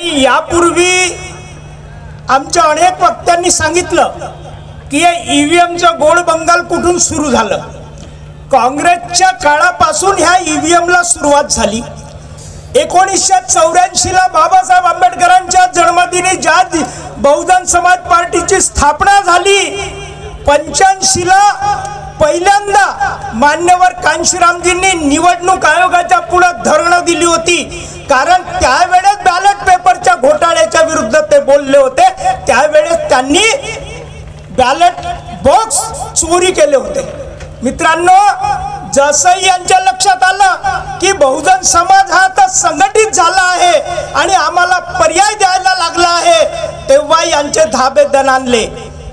आणि यापूर्वी आमच्या अनेक वक्त्यांनी सांगितलं की ईव्हीएमचं गोड बंगाल कुठून सुरू झालं। काँग्रेसच्या काळापासून ह्या ईव्हीएमला सुरुवात झाली। 1984 ला बाबासाहेब आंबेडकरांच्या जन्मदिनी ज्या बहुजन समाज पार्टीची स्थापना झाली, 85 ला पहिल्यांदा मान्यवर कांशीरामजींनी निवडणूक आयोगाच्या पुढे धरणं दिली होती, कारण त्यावेळेस बॅलेट पेपरच्या घोटाळ्याच्या विरुद्ध ते बोलले होते। त्यावेळेस त्यांनी बॅलेट बॉक्स चोरी केले होते। मित्रांनो, जसं यांच्या लक्षात आलं की बहुजन समाज हा आता संघटित झाला आहे आणि आम्हाला पर्याय द्यायला लागला आहे, तेव्हा यांचे धाबे दण आणले।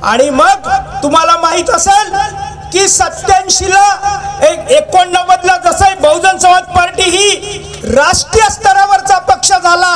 आणि मग तुम्हाला माहित असेल की 87 ला 89 ला जसं बहुजन समाज पार्टी ही राष्ट्रीय स्तरावरचा पक्ष झाला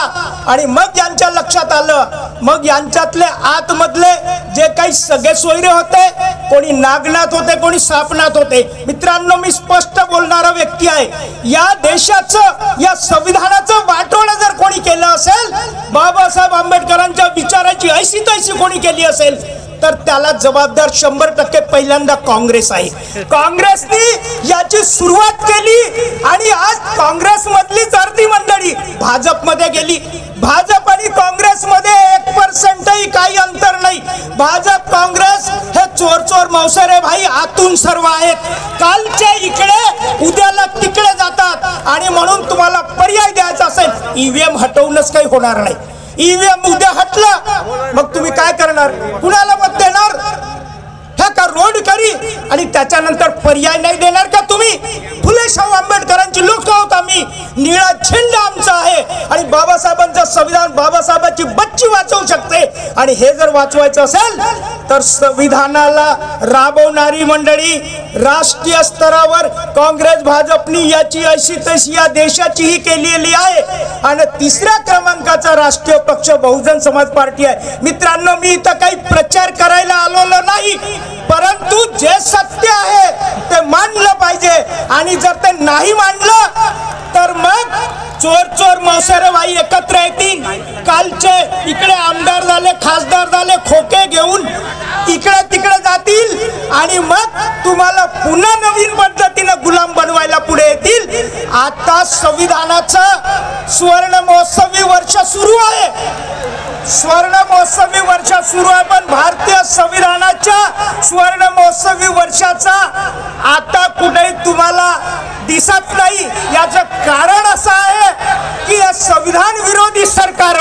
आणि मग यांच्या लक्षात आलं, मग यांच्यातले आतमधले जे काही सगळे सोयरे होते, कोणी नागनाथ होते, कोणी सापनाथ होते। मित्रांनो, मी स्पष्ट बोलणारा व्यक्ती आहे। या देशाचं, या संविधानाचं वाटोळं जर कोणी केलं असेल, बाबासाहेब आंबेडकरांच्या विचाराची ऐशी तैशी कोणी केली असेल, तर त्याला जबाबदार 100% पहिल्यांदा काँग्रेस आहे। काँग्रेसने याची सुरुवात केली आणि आज काँग्रेस मधलीच अर्धी मंडळी भाजपमध्ये गेली। भाजप आणि काँग्रेसमध्ये 1% काही अंतर नाही। भाजप काँग्रेस हे चोर चोर मौसरे भाई आतून सर्व आहेत। कालचे इकडे उद्याला तिकडे जातात आणि म्हणून तुम्हाला पर्याय द्यायचा असेल, ईव्हीएम हटवूनच काही होणार नाही। ईव्हीएम उद्या हटलं, मग तुम्ही काय करणार? कुणाला मत देणार? का रोड करी आणि त्याच्यानंतर पर्याय नाही देणार का तुम्ही? फुले शाहू आंबेडकरांची लोक आहोत आम्ही, निळा झेंडा आमचा आहे आणि बाबासाहेबांचं संविधान बाबासाहेबांची बच्ची वाचवू शकते। आणि हे जर वाचवायचं असेल तर संविधानाला राबवणारी मंडळी राष्ट्रीय स्तरावर काँग्रेस भाजपनी याची अशी तशी या देशाची ही केलेली आहे आणि तिसऱ्या क्रमांकाचा राष्ट्रीय पक्ष बहुजन समाज पार्टी आहे। मित्रांनो, मी इथं काही प्रचार करायला आलेलो नाही, परंतु जे सत्य आहे ते मानलं पाहिजे आणि जर ते नाही मानलं तर मग चोर चोर मौसरे भाई एकत्र येतील। कालचे इकडे आमदार झाले, खासदार झाले, खोके घेऊन इकडे तिकडे जातील आणि मग तुम्हाला पुन्हा नवीन पद्धतीने गुलाम बनवायला पुढे येतील। आता संविधानाचं सुवर्ण महोत्सवी वर्ष सुरू आहे, स्वर्ण महोत्सवी वर्ष सुरू आहे, पण भारतीय संविधानाच्या स्वर्ण महोत्सवी वर्षाचा आता कुठेही तुम्हाला दिसत नाही। याचं कारण असं आहे की संविधान विरोधी सरकार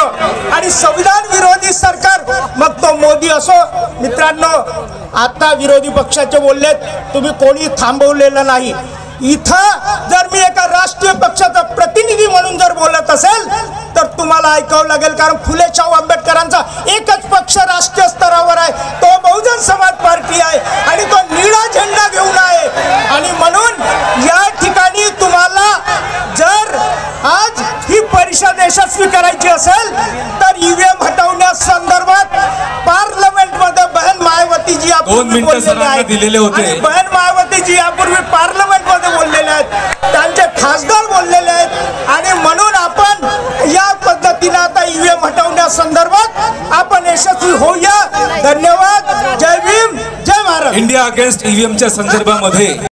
आणि संविधान विरोधी सरकार, मग तो मोदी असो। मित्रांनो, आता विरोधी पक्षाचे बोललेत, तुम्ही कोणी थांबवलेलं नाही। इथं जर मी एका राष्ट्रीय पक्षाचा प्रतिनिधी म्हणून जर बोलत असेल तर तुम्हाला ऐकावं लागेल, कारण फुले शाहू आंबेडकरांचा एकच पक्ष राष्ट्रीय स्तरावर आहे, तो बहुजन समाज पार्टी आहे आणि तो निळा झेंडा घेऊन आहे। आणि म्हणून या ठिकाणी तुम्हाला जर आज ही परिषद यशस्वी करायची असेल तर ईव्हीएम हटवण्यासंदर्भात पार्लमेंटमध्ये बहन मायावतीजी यापूर्वी बोललेले होते, बहन मायावतीजी यापूर्वी पार्लमेंटमध्ये बोललेले आहेत, त्यांचे खासदार बोललेले आहेत आणि म्हणून आपण या पद्धतीने आता ईव्हीएम हटवण्यासंदर्भात आपण यशस्वी होऊया। धन्यवाद। जय भीम, जय महाराष्ट्र। इंडिया अगेन्स्ट ईव्हीएमच्या संदर्भामध्ये